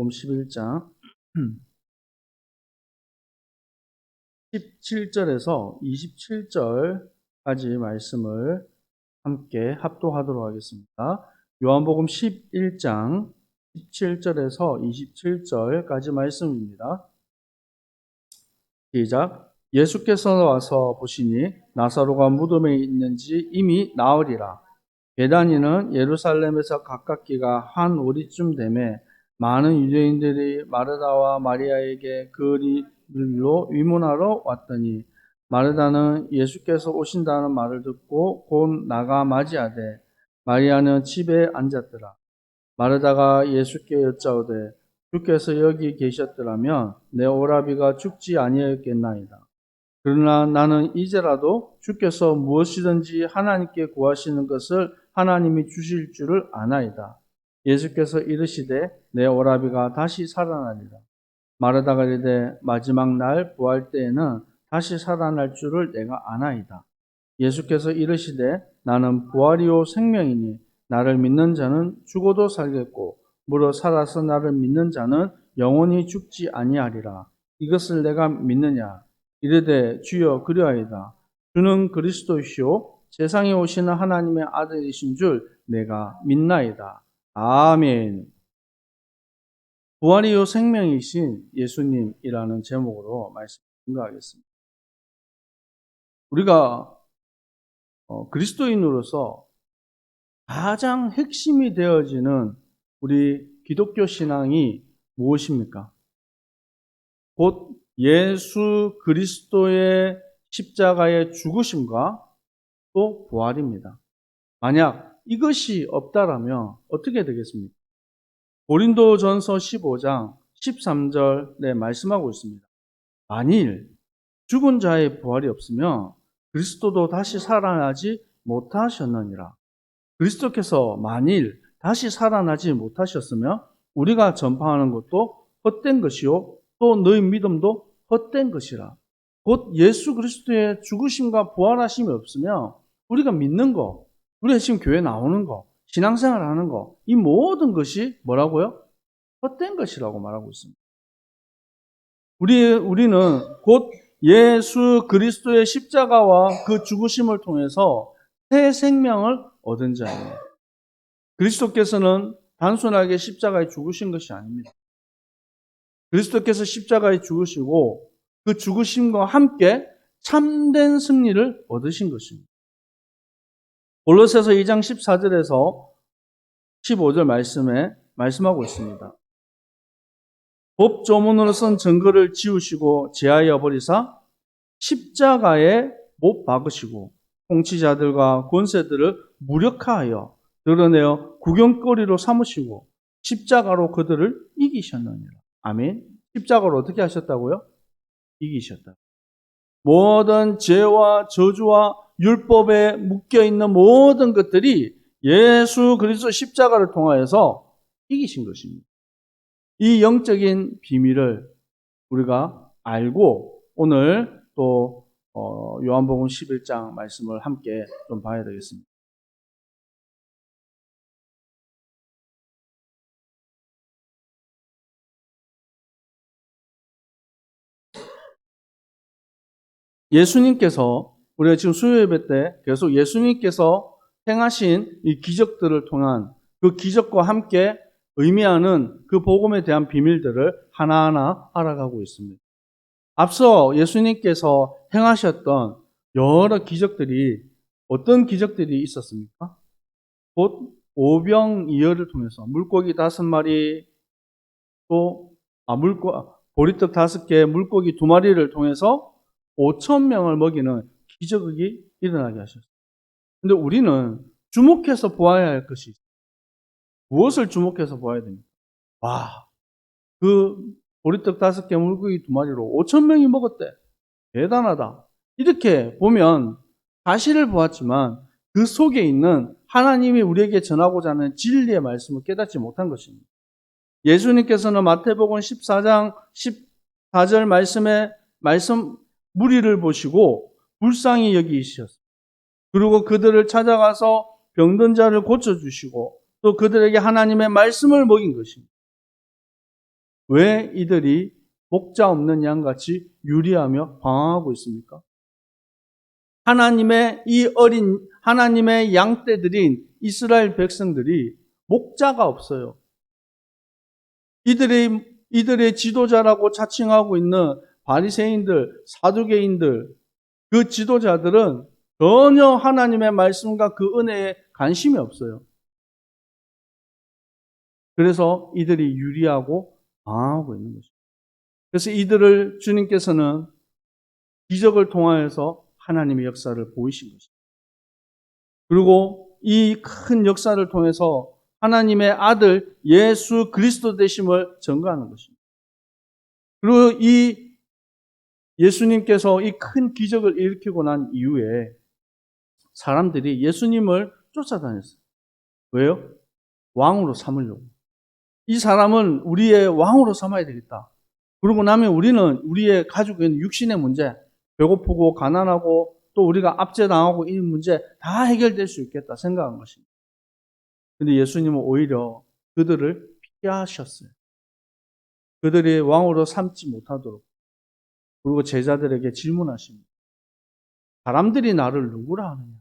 11장 17절에서 27절까지 말씀을 함께 합독하도록 하겠습니다. 요한복음 11장 17절에서 27절까지 말씀입니다. 시작. 예수께서 와서 보시니 나사로가 무덤에 있는지 이미 나으리라. 베다니는 예루살렘에서 가깝기가 한 오리쯤 되매 많은 유대인들이 마르다와 마리아에게 그 일로 위문하러 왔더니 마르다는 예수께서 오신다는 말을 듣고 곧 나가 맞이하되 마리아는 집에 앉았더라. 마르다가 예수께 여짜오되 주께서 여기 계셨더라면 내 오라비가 죽지 아니하였겠나이다. 그러나 나는 이제라도 주께서 무엇이든지 하나님께 구하시는 것을 하나님이 주실 줄을 아나이다. 예수께서 이르시되 내 오라비가 다시 살아나리라. 마르다가 이르되 마지막 날 부활 때에는 다시 살아날 줄을 내가 아나이다. 예수께서 이르시되 나는 부활이요 생명이니 나를 믿는 자는 죽어도 살겠고 무릇 살아서 나를 믿는 자는 영원히 죽지 아니하리라. 이것을 내가 믿느냐? 이르되 주여 그리하이다. 주는 그리스도이시오 세상에 오시는 하나님의 아들이신 줄 내가 믿나이다. 아멘. 부활이요 생명이신 예수님이라는 제목으로 말씀 증거하겠습니다. 우리가 그리스도인으로서 가장 핵심이 되어지는 우리 기독교 신앙이 무엇입니까? 곧 예수 그리스도의 십자가의 죽으심과 또 부활입니다. 만약 이것이 없다라면 어떻게 되겠습니까? 고린도전서 15장 13절에 말씀하고 있습니다. 만일 죽은 자의 부활이 없으면 그리스도도 다시 살아나지 못하셨느니라. 그리스도께서 만일 다시 살아나지 못하셨으면 우리가 전파하는 것도 헛된 것이요 또 너희 믿음도 헛된 것이라. 곧 예수 그리스도의 죽으심과 부활하심이 없으면 우리가 믿는 거, 우리가 지금 교회 나오는 거, 신앙생활 하는 거, 이 모든 것이 뭐라고요? 헛된 것이라고 말하고 있습니다. 우리는 곧 예수 그리스도의 십자가와 그 죽으심을 통해서 새 생명을 얻은 자예요. 그리스도께서는 단순하게 십자가에 죽으신 것이 아닙니다. 그리스도께서 십자가에 죽으시고 그 죽으심과 함께 참된 승리를 얻으신 것입니다. 골로새서 2장 14절에서 15절 말씀에 말씀하고 있습니다. 법조문으로 쓴 증거를 지우시고 제하여 버리사 십자가에 못 박으시고 통치자들과 권세들을 무력화하여 드러내어 구경거리로 삼으시고 십자가로 그들을 이기셨느니라. 아멘. 십자가로 어떻게 하셨다고요? 이기셨다. 모든 죄와 저주와 율법에 묶여있는 모든 것들이 예수 그리스도 십자가를 통하여서 이기신 것입니다. 이 영적인 비밀을 우리가 알고 오늘 또 요한복음 11장 말씀을 함께 좀 봐야 되겠습니다. 예수님께서 우리가 지금 수요 예배 때 계속 예수님께서 행하신 이 기적들을 통한 그 기적과 함께 의미하는 그 복음에 대한 비밀들을 하나하나 알아가고 있습니다. 앞서 예수님께서 행하셨던 여러 기적들이 어떤 기적들이 있었습니까? 곧 오병이어를 통해서 물고기 5마리 또 보리떡 5개, 물고기 2마리를 통해서 5,000명을 먹이는 기적이 일어나게 하셨어요. 근데 우리는 주목해서 보아야 할 것이 있어요. 무엇을 주목해서 보아야 됩니까? 와, 그 보리떡 5개, 물고기 2마리로 5,000명이 먹었대. 대단하다. 이렇게 보면 사실을 보았지만 그 속에 있는 하나님이 우리에게 전하고자 하는 진리의 말씀을 깨닫지 못한 것입니다. 예수님께서는 마태복음 14장 14절 말씀 무리를 보시고 불쌍히 여기셨어요. 그리고 그들을 찾아가서 병든 자를 고쳐주시고 또 그들에게 하나님의 말씀을 먹인 것입니다. 왜 이들이 목자 없는 양같이 유리하며 방황하고 있습니까? 하나님의 양떼들인 이스라엘 백성들이 목자가 없어요. 이들의 지도자라고 자칭하고 있는 바리새인들, 사두개인들, 그 지도자들은 전혀 하나님의 말씀과 그 은혜에 관심이 없어요. 그래서 이들이 유리하고 방황하고 있는 것입니다. 그래서 이들을 주님께서는 기적을 통하여서 하나님의 역사를 보이신 것입니다. 그리고 이 큰 역사를 통해서 하나님의 아들 예수 그리스도 되심을 증거하는 것입니다. 그리고 이 예수님께서 이 큰 기적을 일으키고 난 이후에 사람들이 예수님을 쫓아다녔어요. 왜요? 왕으로 삼으려고. 이 사람은 우리의 왕으로 삼아야 되겠다. 그러고 나면 우리는 우리의 가지고 있는 육신의 문제, 배고프고 가난하고 또 우리가 압제당하고 이 문제 다 해결될 수 있겠다 생각한 것입니다. 근데 예수님은 오히려 그들을 피하셨어요. 그들이 왕으로 삼지 못하도록. 그리고 제자들에게 질문하십니다. 사람들이 나를 누구라 하느냐?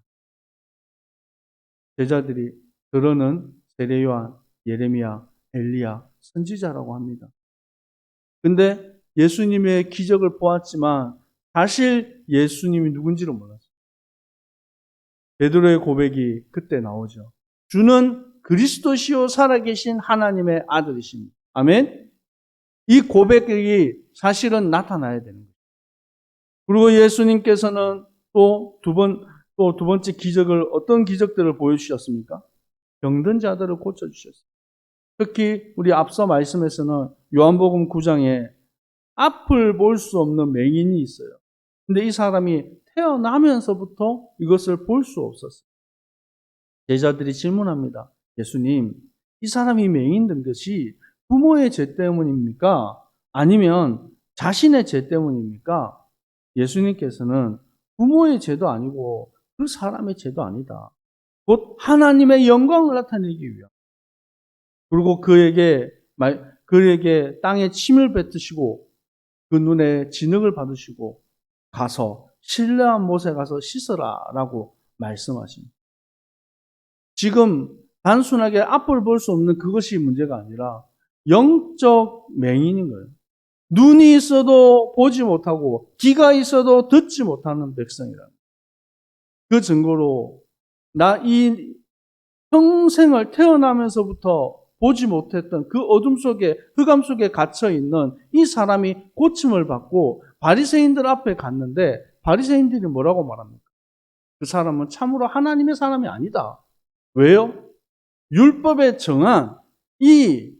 제자들이 들어는 세례요한, 예레미야, 엘리야, 선지자라고 합니다. 근데 예수님의 기적을 보았지만 사실 예수님이 누군지를 몰랐어요. 베드로의 고백이 그때 나오죠. 주는 그리스도시요 살아계신 하나님의 아들이십니다. 아멘? 이 고백이 사실은 나타나야 되는 거예요. 그리고 예수님께서는 또 두 번째 기적을, 어떤 기적들을 보여주셨습니까? 병든 자들을 고쳐주셨어요. 특히 우리 앞서 말씀에서는 요한복음 9장에 앞을 볼 수 없는 맹인이 있어요. 근데 이 사람이 태어나면서부터 이것을 볼 수 없었어요. 제자들이 질문합니다. 예수님, 이 사람이 맹인된 것이 부모의 죄 때문입니까? 아니면 자신의 죄 때문입니까? 예수님께서는 부모의 죄도 아니고 그 사람의 죄도 아니다. 곧 하나님의 영광을 나타내기 위함. 그리고 그에게 땅에 침을 뱉으시고 그 눈에 진흙을 받으시고 가서 신뢰한 못에 가서 씻으라라고 말씀하십니다. 지금 단순하게 앞을 볼 수 없는 그것이 문제가 아니라 영적 맹인인 거예요. 눈이 있어도 보지 못하고 귀가 있어도 듣지 못하는 백성이라. 그 증거로 나 이 평생을 태어나면서부터 보지 못했던 그 어둠 속에, 흑암 속에 갇혀 있는 이 사람이 고침을 받고 바리새인들 앞에 갔는데 바리새인들이 뭐라고 말합니까? 그 사람은 참으로 하나님의 사람이 아니다. 왜요? 율법에 정한 이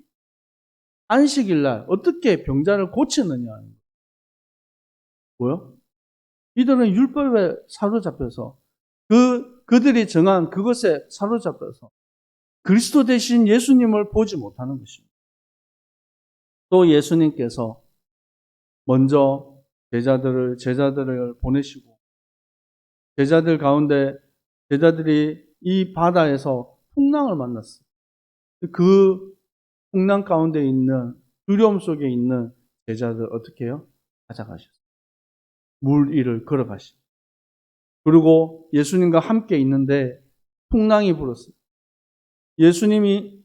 안식일 날 어떻게 병자를 고치느냐. 뭐요? 이들은 율법에 사로잡혀서 그들이 정한 그것에 사로잡혀서 그리스도 대신 예수님을 보지 못하는 것입니다. 또 예수님께서 먼저 제자들을 보내시고 제자들 가운데 제자들이 이 바다에서 풍랑을 만났어요. 그 풍랑 가운데 있는 두려움 속에 있는 제자들 어떻게 해요? 찾아가셨어요. 물 위를 걸어가시고 그리고 예수님과 함께 있는데 풍랑이 불었어요. 예수님이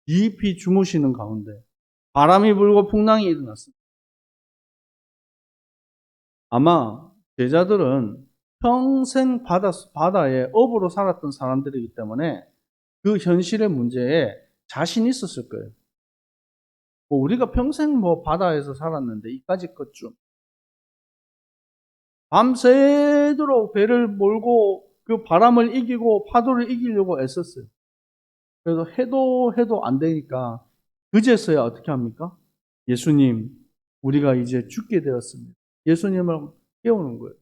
깊이 주무시는 가운데 바람이 불고 풍랑이 일어났습니다. 아마 제자들은 평생 바다에 어부로 살았던 사람들이기 때문에 그 현실의 문제에 자신이 있었을 거예요. 우리가 평생 바다에서 살았는데 이까짓 것좀 밤새도록 배를 몰고 그 바람을 이기고 파도를 이기려고 애썼어요. 그래서 해도 안 되니까 그제서야 어떻게 합니까? 예수님, 우리가 이제 죽게 되었습니다. 예수님을 깨우는 거예요.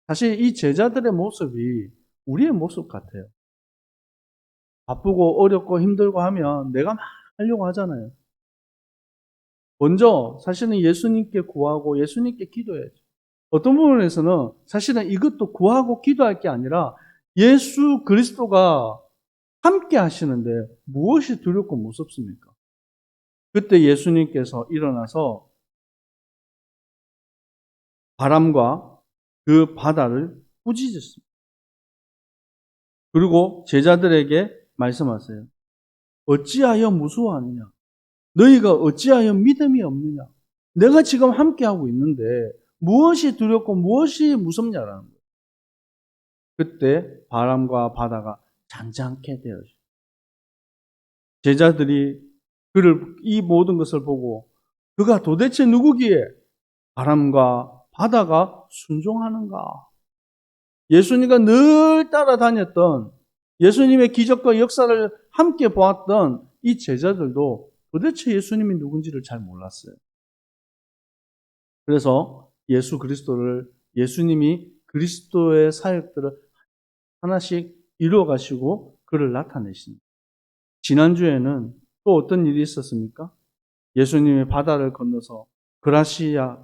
사실 이 제자들의 모습이 우리의 모습 같아요. 바쁘고 어렵고 힘들고 하면 내가 막 하려고 하잖아요. 먼저 사실은 예수님께 구하고 예수님께 기도해야죠. 어떤 부분에서는 사실은 이것도 구하고 기도할 게 아니라 예수 그리스도가 함께 하시는데 무엇이 두렵고 무섭습니까? 그때 예수님께서 일어나서 바람과 그 바다를 꾸짖었습니다. 그리고 제자들에게 말씀하세요. 어찌하여 무서워하느냐? 너희가 어찌하여 믿음이 없느냐? 내가 지금 함께하고 있는데 무엇이 두렵고 무엇이 무섭냐라는 거예요. 그때 바람과 바다가 잔잔케 되었어요. 제자들이 이 모든 것을 보고 그가 도대체 누구기에 바람과 바다가 순종하는가? 예수님과 늘 따라다녔던 예수님의 기적과 역사를 함께 보았던 이 제자들도 도대체 예수님이 누군지를 잘 몰랐어요. 그래서 예수님이 그리스도의 사역들을 하나씩 이루어 가시고 그를 나타내십니다. 지난주에는 또 어떤 일이 있었습니까? 예수님이 바다를 건너서 그라사인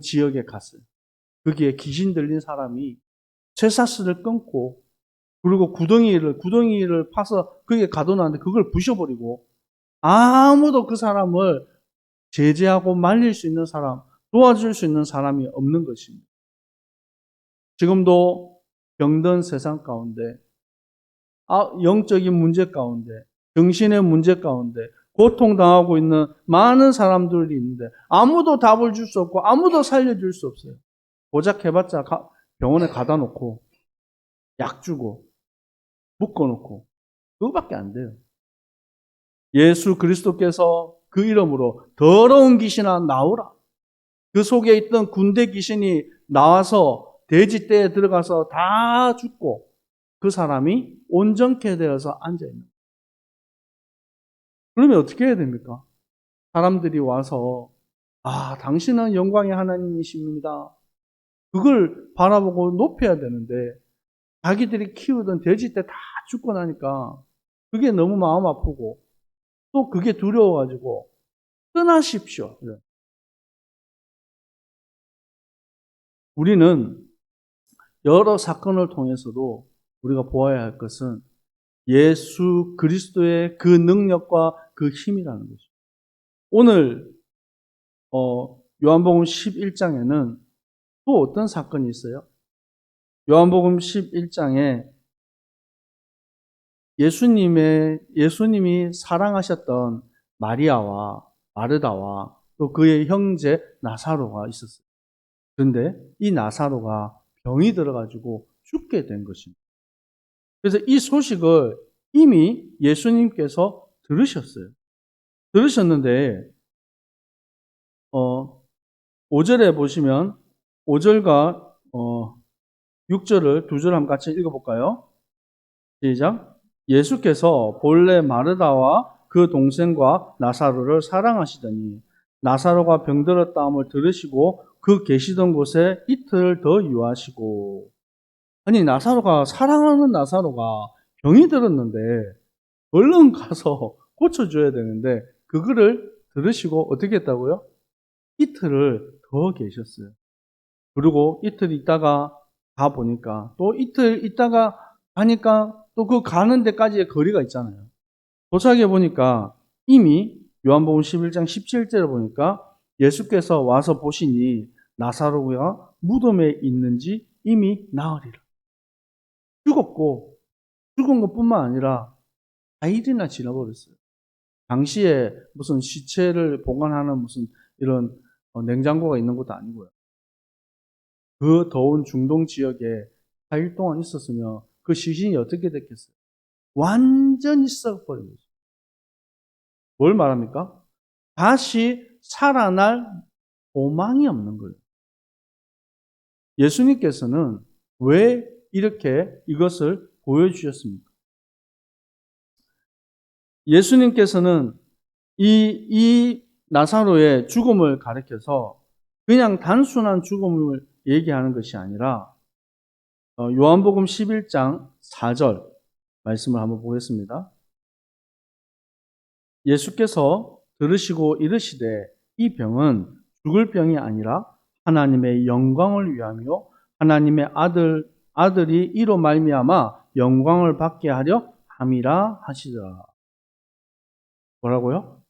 지역에 갔어요. 거기에 귀신 들린 사람이 쇠사슬을 끊고 그리고 구덩이를 파서 거기에 가둬놨는데 그걸 부셔버리고 아무도 그 사람을 제재하고 말릴 수 있는 사람, 도와줄 수 있는 사람이 없는 것입니다. 지금도 병든 세상 가운데, 영적인 문제 가운데, 정신의 문제 가운데, 고통당하고 있는 많은 사람들이 있는데 아무도 답을 줄 수 없고 아무도 살려줄 수 없어요. 고작 해봤자 병원에 가다 놓고 약 주고 묶어놓고 그거밖에 안 돼요. 예수 그리스도께서 그 이름으로 더러운 귀신아 나오라. 그 속에 있던 군대 귀신이 나와서 돼지떼에 들어가서 다 죽고 그 사람이 온전케 되어서 앉아있는 거예요. 그러면 어떻게 해야 됩니까? 사람들이 와서 당신은 영광의 하나님이십니다. 그걸 바라보고 높여야 되는데 자기들이 키우던 돼지떼 다 죽고 나니까 그게 너무 마음 아프고 또 그게 두려워가지고 떠나십시오. 우리는 여러 사건을 통해서도 우리가 보아야 할 것은 예수 그리스도의 그 능력과 그 힘이라는 것입니다. 오늘 요한복음 11장에는 또 어떤 사건이 있어요? 요한복음 11장에 예수님이 사랑하셨던 마리아와 마르다와 또 그의 형제 나사로가 있었어요. 그런데 이 나사로가 병이 들어가지고 죽게 된 것입니다. 그래서 이 소식을 이미 예수님께서 들으셨어요. 들으셨는데 5절에 보시면 5절과 6절을 두 절 한번 같이 읽어볼까요? 시작. 예수께서 본래 마르다와 그 동생과 나사로를 사랑하시더니 나사로가 병들었다함을 들으시고 그 계시던 곳에 이틀 더 유하시고. 아니, 사랑하는 나사로가 병이 들었는데 얼른 가서 고쳐줘야 되는데 그거를 들으시고 어떻게 했다고요? 이틀을 더 계셨어요. 그리고 이틀 있다가 가보니까 또 이틀 있다가 가니까 또 그 가는 데까지의 거리가 있잖아요. 도착해 보니까 이미 요한복음 11장 17절에 보니까 예수께서 와서 보시니 나사로가 무덤에 있는지 이미 나으리라. 죽었고 죽은 것뿐만 아니라 4일이나 지나버렸어요. 당시에 무슨 시체를 보관하는 무슨 이런 냉장고가 있는 것도 아니고요. 그 더운 중동 지역에 4일 동안 있었으면 그 시신이 어떻게 됐겠어요? 완전히 썩어버린 거죠. 뭘 말합니까? 다시 살아날 소망이 없는 거예요. 예수님께서는 왜 이렇게 이것을 보여주셨습니까? 예수님께서는 이 나사로의 죽음을 가리켜서 그냥 단순한 죽음을 얘기하는 것이 아니라 요한복음 11장 4절 말씀을 한번 보겠습니다. 예수께서 들으시고 이르시되 이 병은 죽을 병이 아니라 하나님의 영광을 위하며 하나님의 아들이 이로 말미암아 영광을 받게 하려 함이라 하시더라. 뭐라고요?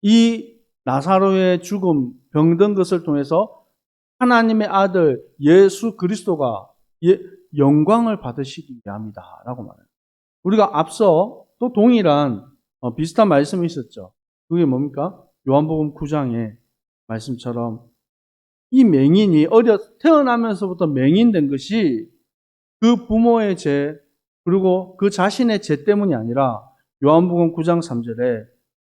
이 나사로의 죽음, 병든 것을 통해서 하나님의 아들 예수 그리스도가 영광을 받으시기 위함이다 라고 말해요. 우리가 앞서 또 동일한 비슷한 말씀이 있었죠. 그게 뭡니까? 요한복음 9장의 말씀처럼 이 맹인이 태어나면서부터 맹인된 것이 그 부모의 죄 그리고 그 자신의 죄 때문이 아니라 요한복음 9장 3절에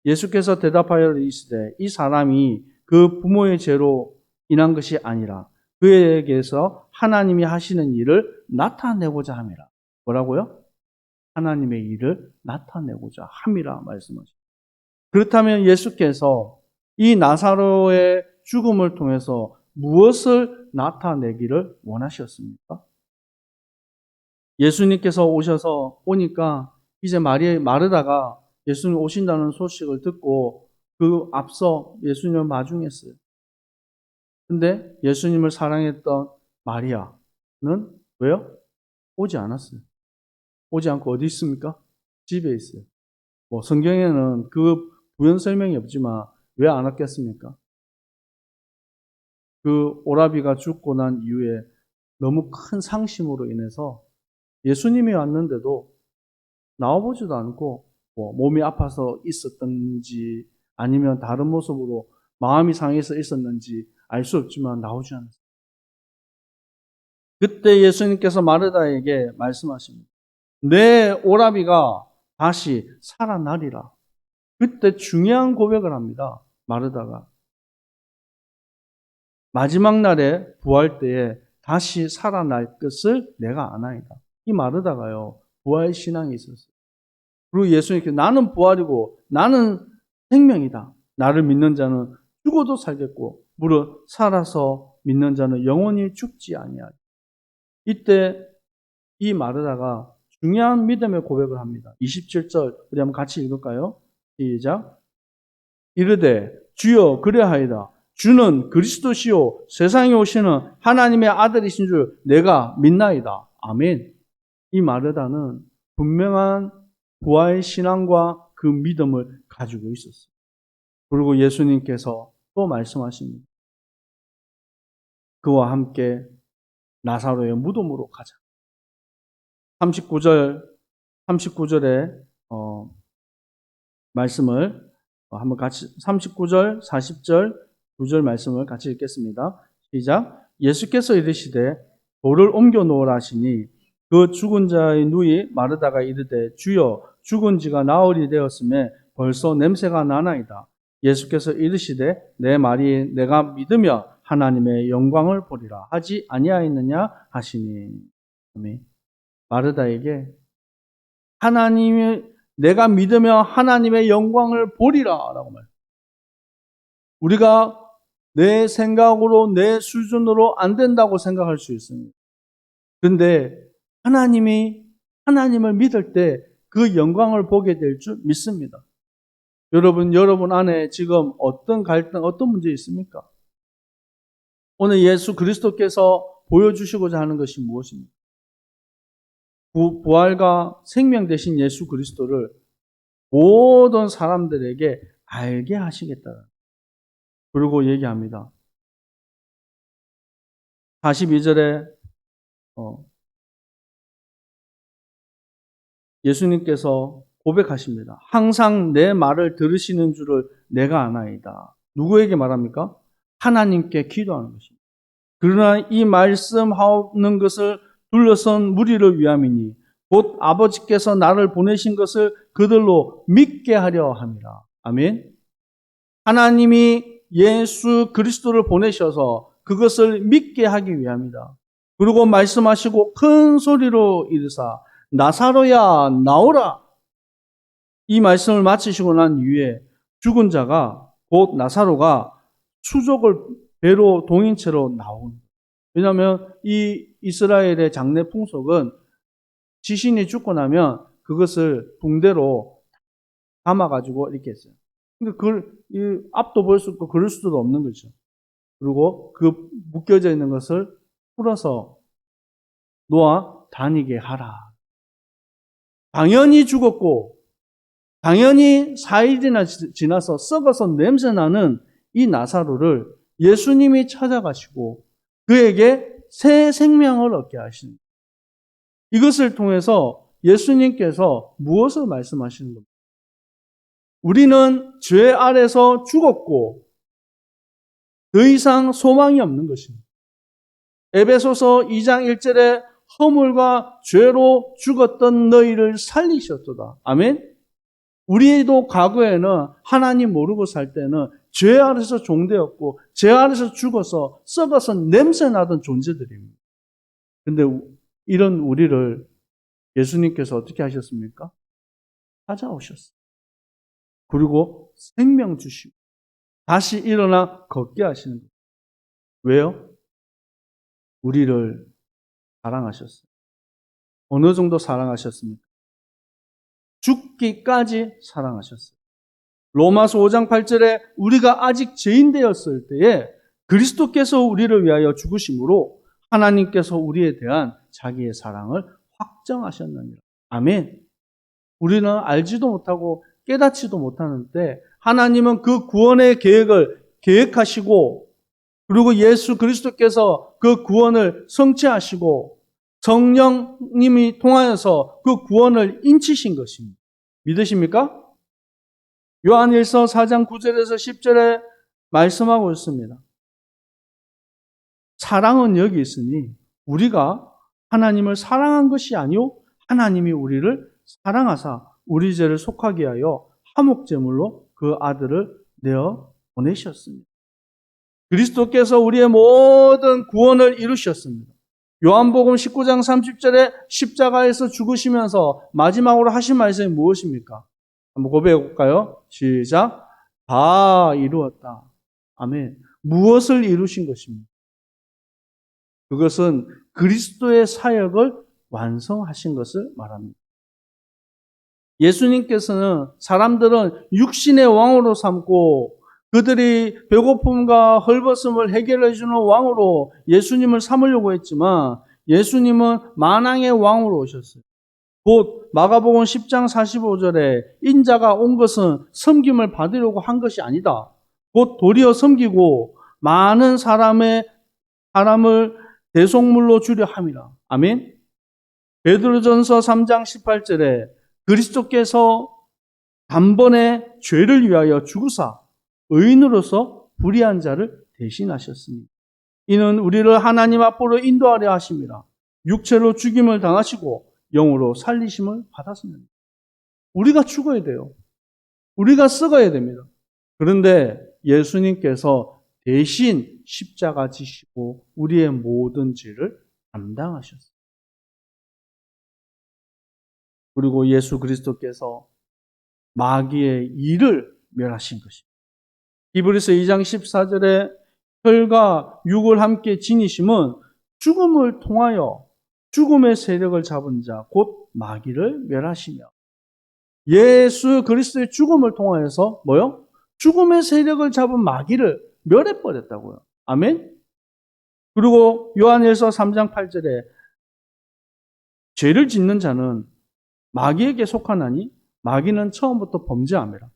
예수께서 대답하여 이르시되 이 사람이 그 부모의 죄로 인한 것이 아니라 그에게서 하나님이 하시는 일을 나타내고자 함이라. 뭐라고요? 하나님의 일을 나타내고자 함이라 말씀하십니다. 그렇다면 예수께서 이 나사로의 죽음을 통해서 무엇을 나타내기를 원하셨습니까? 예수님께서 오니까 이제 마르다가 예수님 오신다는 소식을 듣고 그 앞서 예수님을 마중했어요. 근데 예수님을 사랑했던 마리아는 왜요? 오지 않았어요. 오지 않고 어디 있습니까? 집에 있어요. 성경에는 그 부연 설명이 없지만 왜 안 왔겠습니까? 그 오라비가 죽고 난 이후에 너무 큰 상심으로 인해서 예수님이 왔는데도 나와보지도 않고 몸이 아파서 있었던지 아니면 다른 모습으로 마음이 상해서 있었는지 알 수 없지만 나오지 않았어요. 그때 예수님께서 마르다에게 말씀하십니다. 내 오라비가 다시 살아나리라. 그때 중요한 고백을 합니다. 마르다가. 마지막 날에 부활 때에 다시 살아날 것을 내가 아나이다. 이 마르다가요. 부활 신앙이 있었어요. 그리고 예수님께서 나는 부활이고 나는 생명이다. 나를 믿는 자는 죽어도 살겠고 무릇 살아서 믿는 자는 영원히 죽지 아니하리. 이때 이 마르다가 중요한 믿음의 고백을 합니다. 27절 우리 한번 같이 읽을까요? 시작. 이르되 주여 그리하이다. 주는 그리스도시요 세상에 오시는 하나님의 아들이신 줄 내가 믿나이다. 아멘. 이 마르다는 분명한 부활 신앙과 그 믿음을 가지고 있었어요. 그리고 예수님께서 또 말씀하십니다. 그와 함께 나사로의 무덤으로 가자. 39절에 말씀을 한번 같이 39절, 40절, 2절 말씀을 같이 읽겠습니다. 시작. 예수께서 이르시되 돌을 옮겨 놓으라 하시니 그 죽은 자의 누이 마르다가 이르되 주여 죽은 지가 나흘이 되었음에 벌써 냄새가 나나이다. 예수께서 이르시되 내 말이 내가 믿으며 하나님의 영광을 보리라 하지 아니하였느냐 하시니. 아멘. 마르다에게 내가 믿으며 하나님의 영광을 보리라 라고 말해요. 우리가 내 생각으로 내 수준으로 안 된다고 생각할 수 있습니다. 그런데 하나님을 믿을 때 그 영광을 보게 될 줄 믿습니다. 여러분 안에 지금 어떤 갈등, 어떤 문제 있습니까? 오늘 예수 그리스도께서 보여주시고자 하는 것이 무엇입니까? 부활과 생명 되신 예수 그리스도를 모든 사람들에게 알게 하시겠다. 그리고 얘기합니다. 42절에 예수님께서 고백하십니다. 항상 내 말을 들으시는 줄을 내가 아나이다. 누구에게 말합니까? 하나님께 기도하는 것입니다. 그러나 이 말씀하는 것을 둘러선 무리를 위함이니 곧 아버지께서 나를 보내신 것을 그들로 믿게 하려 함이라. 아멘. 하나님이 예수 그리스도를 보내셔서 그것을 믿게 하기 위함이다. 그리고 말씀하시고 큰 소리로 이르사 나사로야 나오라. 이 말씀을 마치시고 난 이후에 죽은 자가 곧 나사로가 수족을 배로 동인 채로 나온. 왜냐하면 이 이스라엘의 장례 풍속은 지신이 죽고 나면 그것을 붕대로 감아가지고 이렇게 했어요. 그러니까 앞도 볼 수 없고 그럴 수도 없는 거죠. 그리고 그 묶여져 있는 것을 풀어서 놓아 다니게 하라. 당연히 죽었고 당연히 4일이나 지나서 썩어서 냄새나는 이 나사로를 예수님이 찾아가시고 그에게 새 생명을 얻게 하시는 거예요. 이것을 통해서 예수님께서 무엇을 말씀하시는 겁니까? 우리는 죄 아래서 죽었고 더 이상 소망이 없는 것입니다. 에베소서 2장 1절에 허물과 죄로 죽었던 너희를 살리셨도다. 아멘? 우리도 과거에는 하나님 모르고 살 때는 죄 아래서 종되었고 죄 아래서 죽어서 썩어서 냄새나던 존재들입니다. 근데 이런 우리를 예수님께서 어떻게 하셨습니까? 찾아오셨어요. 그리고 생명 주시고 다시 일어나 걷게 하시는 거예요. 왜요? 우리를 사랑하셨어요. 어느 정도 사랑하셨습니까? 죽기까지 사랑하셨어요. 로마서 5장 8절에 우리가 아직 죄인 되었을 때에 그리스도께서 우리를 위하여 죽으심으로 하나님께서 우리에 대한 자기의 사랑을 확정하셨느니라. 아멘. 우리는 알지도 못하고 깨닫지도 못하는데 하나님은 그 구원의 계획을 계획하시고 그리고 예수 그리스도께서 그 구원을 성취하시고 성령님이 통하여서 그 구원을 인치신 것입니다. 믿으십니까? 요한일서 4장 9절에서 10절에 말씀하고 있습니다. 사랑은 여기 있으니 우리가 하나님을 사랑한 것이 아니요 하나님이 우리를 사랑하사 우리 죄를 속하게 하여 화목제물로 그 아들을 내어 보내셨습니다. 그리스도께서 우리의 모든 구원을 이루셨습니다. 요한복음 19장 30절에 십자가에서 죽으시면서 마지막으로 하신 말씀이 무엇입니까? 한번 고백해 볼까요? 시작. 다 이루었다. 아멘. 무엇을 이루신 것입니까? 그것은 그리스도의 사역을 완성하신 것을 말합니다. 예수님께서는 사람들은 육신의 왕으로 삼고 그들이 배고픔과 헐벗음을 해결해 주는 왕으로 예수님을 삼으려고 했지만 예수님은 만왕의 왕으로 오셨어요. 곧 마가복음 10장 45절에 인자가 온 것은 섬김을 받으려고 한 것이 아니다. 곧 도리어 섬기고 많은 사람을 대속물로 주려 함이라. 아멘. 베드로전서 3장 18절에 그리스도께서 단번에 죄를 위하여 죽으사 의인으로서 불의한 자를 대신하셨습니다. 이는 우리를 하나님 앞으로 인도하려 하심이라. 육체로 죽임을 당하시고 영으로 살리심을 받았습니다. 우리가 죽어야 돼요. 우리가 썩어야 됩니다. 그런데 예수님께서 대신 십자가 지시고 우리의 모든 죄를 담당하셨어요. 그리고 예수 그리스도께서 마귀의 일을 멸하신 것입니다. 히브리서 2장 14절에 혈과 육을 함께 지니심은 죽음을 통하여 죽음의 세력을 잡은 자, 곧 마귀를 멸하시며 예수 그리스도의 죽음을 통하여서 뭐요? 죽음의 세력을 잡은 마귀를 멸해버렸다고요. 아멘? 그리고 요한일서 3장 8절에 죄를 짓는 자는 마귀에게 속하나니 마귀는 처음부터 범죄함이라.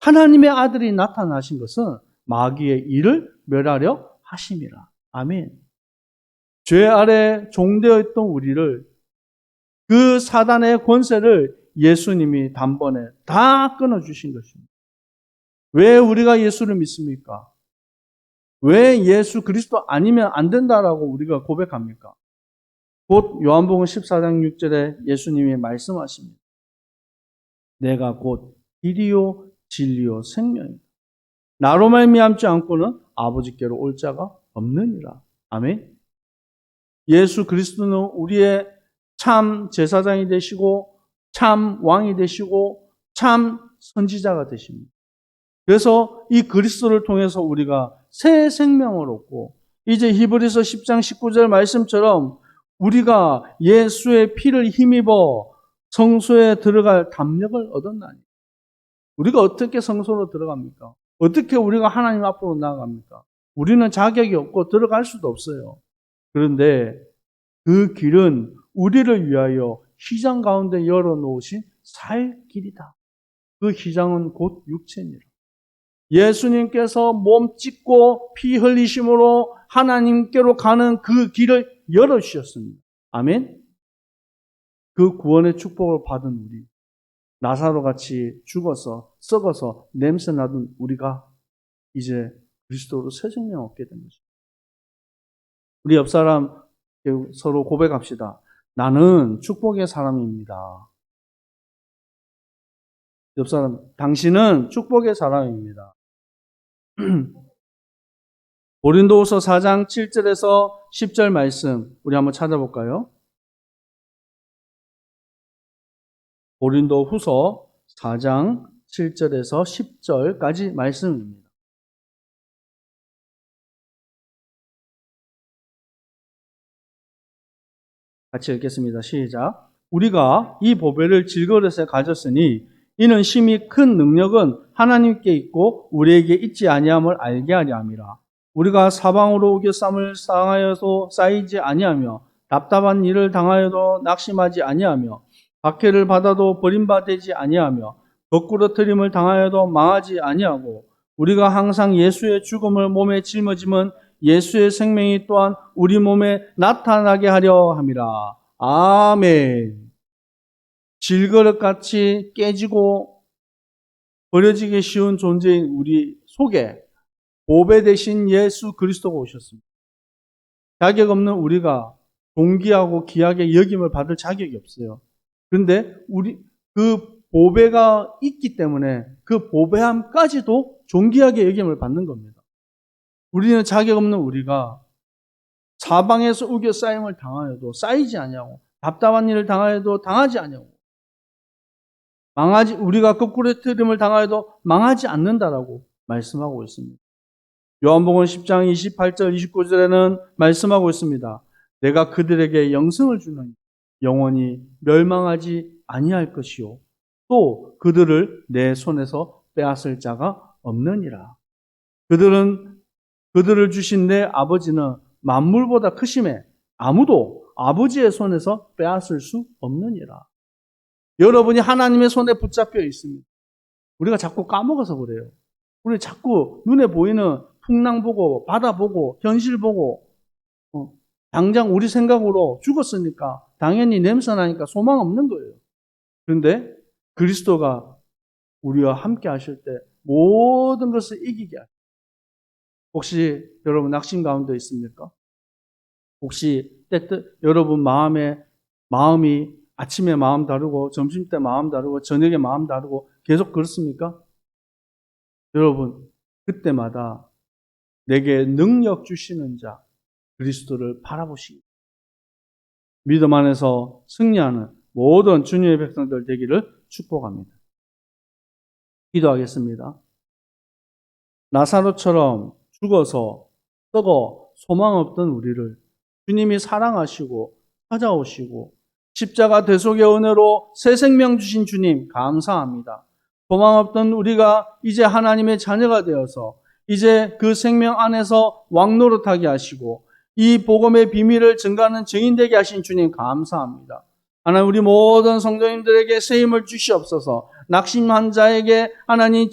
하나님의 아들이 나타나신 것은 마귀의 일을 멸하려 하심이라. 아멘. 죄 아래 종되어 있던 우리를 그 사단의 권세를 예수님이 단번에 다 끊어주신 것입니다. 왜 우리가 예수를 믿습니까? 왜 예수 그리스도 아니면 안 된다라고 우리가 고백합니까? 곧 요한복음 14장 6절에 예수님이 말씀하십니다. 내가 곧 길이요 진리요 생명이다. 나로 말미암지 않고는 아버지께로 올 자가 없느니라. 아멘. 예수 그리스도는 우리의 참 제사장이 되시고 참 왕이 되시고 참 선지자가 되십니다. 그래서 이 그리스도를 통해서 우리가 새 생명을 얻고 이제 히브리서 10장 19절 말씀처럼 우리가 예수의 피를 힘입어 성소에 들어갈 담력을 얻었나니. 우리가 어떻게 성소로 들어갑니까? 어떻게 우리가 하나님 앞으로 나아갑니까? 우리는 자격이 없고 들어갈 수도 없어요. 그런데 그 길은 우리를 위하여 시장 가운데 열어놓으신 살 길이다. 그 휘장은 곧 육체니라. 예수님께서 몸 찢고 피 흘리심으로 하나님께로 가는 그 길을 열어주셨습니다. 아멘. 그 구원의 축복을 받은 우리, 나사로 같이 죽어서 썩어서 냄새 나던 우리가 이제 그리스도로 새 생명 얻게 된 것입니다. 우리 옆 사람 서로 고백합시다. 나는 축복의 사람입니다. 옆 사람, 당신은 축복의 사람입니다. 고린도후서 4장 7절에서 10절 말씀 우리 한번 찾아볼까요? 고린도후서 4장 7절에서 10절까지 말씀입니다. 같이 읽겠습니다. 시작. 우리가 이 보배를 질그릇에 가졌으니 이는 심히 큰 능력은 하나님께 있고 우리에게 있지 아니함을 알게 하려 함이라. 우리가 사방으로 우겨쌈을 당하여도 쌓이지 아니하며 답답한 일을 당하여도 낙심하지 아니하며 박해를 받아도 버림받지 아니하며 거꾸러뜨림을 당하여도 망하지 아니하고 우리가 항상 예수의 죽음을 몸에 짊어짐은 예수의 생명이 또한 우리 몸에 나타나게 하려 함이라. 아멘. 질그릇같이 깨지고 버려지기 쉬운 존재인 우리 속에 보배 대신 예수 그리스도가 오셨습니다. 자격 없는 우리가 존귀하고 귀하게 여김을 받을 자격이 없어요. 그런데 그 보배가 있기 때문에 그 보배함까지도 존귀하게 여김을 받는 겁니다. 우리는 자격 없는 우리가 사방에서 우겨 쌓임을 당하여도 쌓이지 아니하고 답답한 일을 당하여도 당하지 아니하고 우리가 거꾸로뜨림을 당하여도 망하지 않는다라고 말씀하고 있습니다. 요한복음 10장 28절 29절에는 말씀하고 있습니다. 내가 그들에게 영생을 주노니 영원히 멸망하지 아니할 것이요 또 그들을 내 손에서 빼앗을 자가 없느니라. 그들을 주신 내 아버지는 만물보다 크심에 아무도 아버지의 손에서 빼앗을 수 없느니라. 여러분이 하나님의 손에 붙잡혀 있습니다. 우리가 자꾸 까먹어서 그래요. 우리 자꾸 눈에 보이는 풍랑 보고 바다 보고 현실 보고 당장 우리 생각으로 죽었으니까 당연히 냄새 나니까 소망 없는 거예요. 그런데 그리스도가 우리와 함께 하실 때 모든 것을 이기게 하십니다. 혹시 여러분 낙심 가운데 있습니까? 혹시 여러분 마음이 아침에 마음 다르고 점심 때 마음 다르고 저녁에 마음 다르고 계속 그렇습니까? 여러분 그때마다 내게 능력 주시는 자 그리스도를 바라보시기 믿음 안에서 승리하는 모든 주님의 백성들 되기를 축복합니다. 기도하겠습니다. 나사로처럼 죽어서 썩어 소망 없던 우리를 주님이 사랑하시고 찾아오시고 십자가 대속의 은혜로 새 생명 주신 주님 감사합니다. 소망 없던 우리가 이제 하나님의 자녀가 되어서 이제 그 생명 안에서 왕노릇하게 하시고 이 복음의 비밀을 증거하는 증인되게 하신 주님 감사합니다. 하나님 우리 모든 성도님들에게 새 힘을 주시옵소서. 낙심한 자에게 하나님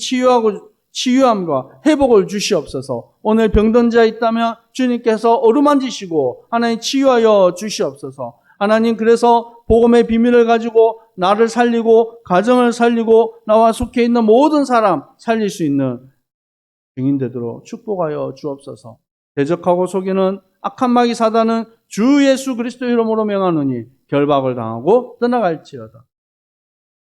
치유함과 회복을 주시옵소서. 오늘 병든 자 있다면 주님께서 어루만지시고 하나님 치유하여 주시옵소서. 하나님 그래서 복음의 비밀을 가지고 나를 살리고 가정을 살리고 나와 속해 있는 모든 사람 살릴 수 있는 증인되도록 축복하여 주옵소서. 대적하고 속이는 악한 마귀 사단은 주 예수 그리스도 이름으로 명하노니 결박을 당하고 떠나갈지어다.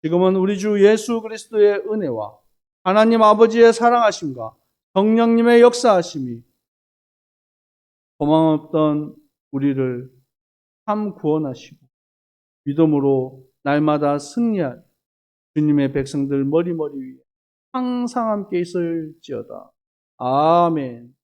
지금은 우리 주 예수 그리스도의 은혜와 하나님 아버지의 사랑하심과 성령님의 역사하심이 소망 없던 우리를 참 구원하시고 믿음으로 날마다 승리할 주님의 백성들 머리 위에 항상 함께 있을지어다. 아멘.